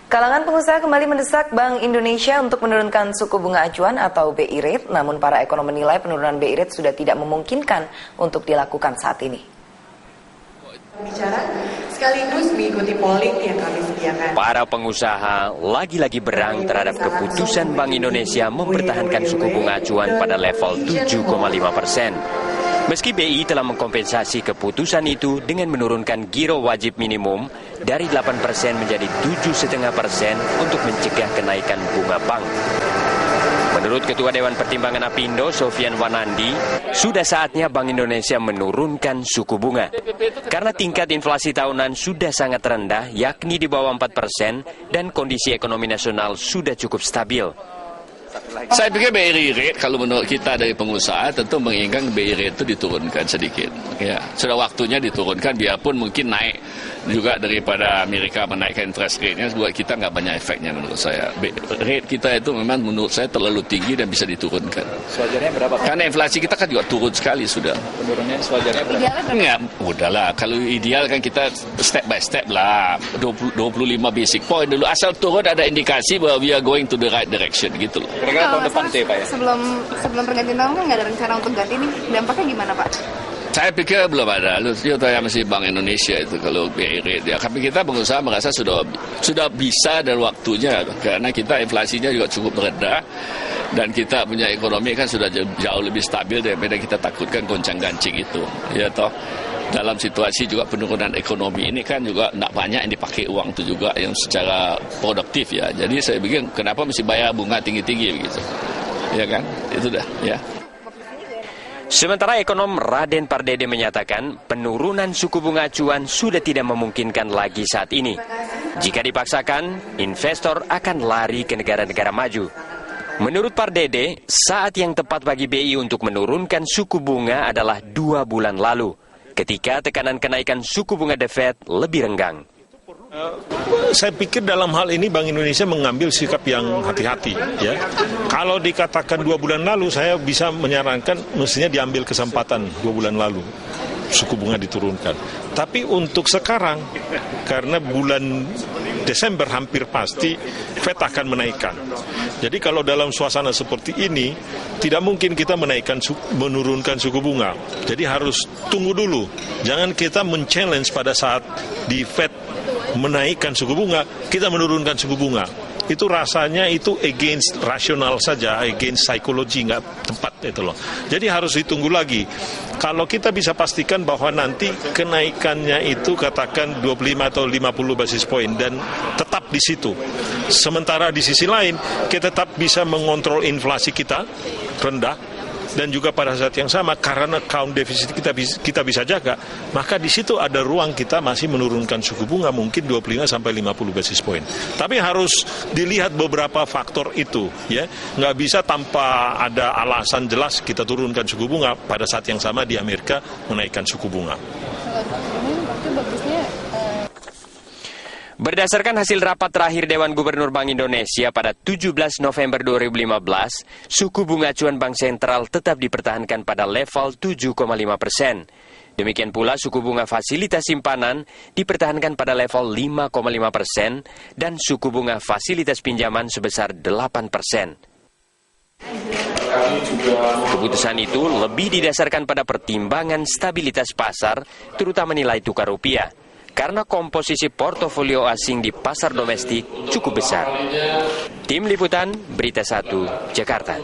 Kalangan pengusaha kembali mendesak Bank Indonesia untuk menurunkan suku bunga acuan atau BI Rate, namun para ekonom menilai penurunan BI Rate sudah tidak memungkinkan untuk dilakukan saat ini. Bicara sekaligus mengikuti polling yang kami sediakan. Para pengusaha lagi-lagi berang terhadap keputusan Bank Indonesia mempertahankan suku bunga acuan pada level 7,5%. Meski BI telah mengkompensasi keputusan itu dengan menurunkan giro wajib minimum dari 8% menjadi 7,5% untuk mencegah kenaikan bunga bank. Menurut Ketua Dewan Pertimbangan Apindo, Sofyan Wanandi, sudah saatnya Bank Indonesia menurunkan suku bunga. Karena tingkat inflasi tahunan sudah sangat rendah, yakni di bawah 4%, dan kondisi ekonomi nasional sudah cukup stabil. Saya pikir BI Rate kalau menurut kita dari pengusaha tentu menginginkan BI Rate itu diturunkan sedikit. Ya, sudah waktunya diturunkan biarpun mungkin naik juga daripada Amerika menaikkan interest rate-nya buat kita nggak banyak efeknya menurut saya. Rate kita itu memang menurut saya terlalu tinggi dan bisa diturunkan. Sewajarnya berapa, Pak? Karena inflasi kita kan juga turun sekali sudah. Penurunannya sewajarnya berapa? Enggak, udahlah. Kalau ideal kan kita step by step lah. 25 basic point dulu. Asal turun ada indikasi bahwa we are going to the right direction gitu loh. Kira-kira tahun depan sih, Pak ya? Sebelum pergantian tahun kan nggak ada rencana untuk ganti nih. Dampaknya gimana, Pak? Saya pikir belum ada. Lu tanya masih Bank Indonesia itu kalau BI Rate ya. Tapi kita pengusaha merasa sudah bisa dan waktunya karena kita inflasinya juga cukup rendah dan kita punya ekonomi kan sudah jauh lebih stabil daripada kita takutkan goncang-gancing itu. Ya toh. Dalam situasi juga penurunan ekonomi ini kan juga tidak banyak yang dipakai uang itu juga yang secara produktif ya. Jadi saya pikir kenapa mesti bayar bunga tinggi-tinggi begitu. Ya kan? Itu dah ya. Sementara ekonom Raden Pardede menyatakan penurunan suku bunga acuan sudah tidak memungkinkan lagi saat ini. Jika dipaksakan, investor akan lari ke negara-negara maju. Menurut Pardede, saat yang tepat bagi BI untuk menurunkan suku bunga adalah 2 bulan lalu, ketika tekanan kenaikan suku bunga The Fed lebih renggang. Saya pikir dalam hal ini Bank Indonesia mengambil sikap yang hati-hati. Ya, kalau dikatakan 2 bulan lalu, saya bisa menyarankan mestinya diambil kesempatan 2 bulan lalu suku bunga diturunkan. Tapi untuk sekarang, karena bulan Desember hampir pasti Fed akan menaikkan. Jadi kalau dalam suasana seperti ini, tidak mungkin kita menurunkan suku bunga. Jadi harus tunggu dulu. Jangan kita men-challenge pada saat di Fed menaikkan suku bunga, kita menurunkan suku bunga. Itu rasanya itu against rasional saja, against psikologi, nggak tepat itu loh. Jadi harus ditunggu lagi. Kalau kita bisa pastikan bahwa nanti kenaikannya itu katakan 25 atau 50 basis point dan tetap di situ. Sementara di sisi lain kita tetap bisa mengontrol inflasi kita rendah. Dan juga pada saat yang sama karena account defisit kita bisa jaga, maka di situ ada ruang kita masih menurunkan suku bunga mungkin 25 sampai 50 basis point. Tapi harus dilihat beberapa faktor itu, ya. Nggak bisa tanpa ada alasan jelas kita turunkan suku bunga pada saat yang sama di Amerika menaikkan suku bunga. Berdasarkan hasil rapat terakhir Dewan Gubernur Bank Indonesia pada 17 November 2015, suku bunga acuan Bank Sentral tetap dipertahankan pada level 7,5%. Demikian pula suku bunga fasilitas simpanan dipertahankan pada level 5,5% dan suku bunga fasilitas pinjaman sebesar 8%. Keputusan itu lebih didasarkan pada pertimbangan stabilitas pasar, terutama nilai tukar rupiah. Karena komposisi portofolio asing di pasar domestik cukup besar. Tim Liputan, Berita 1, Jakarta.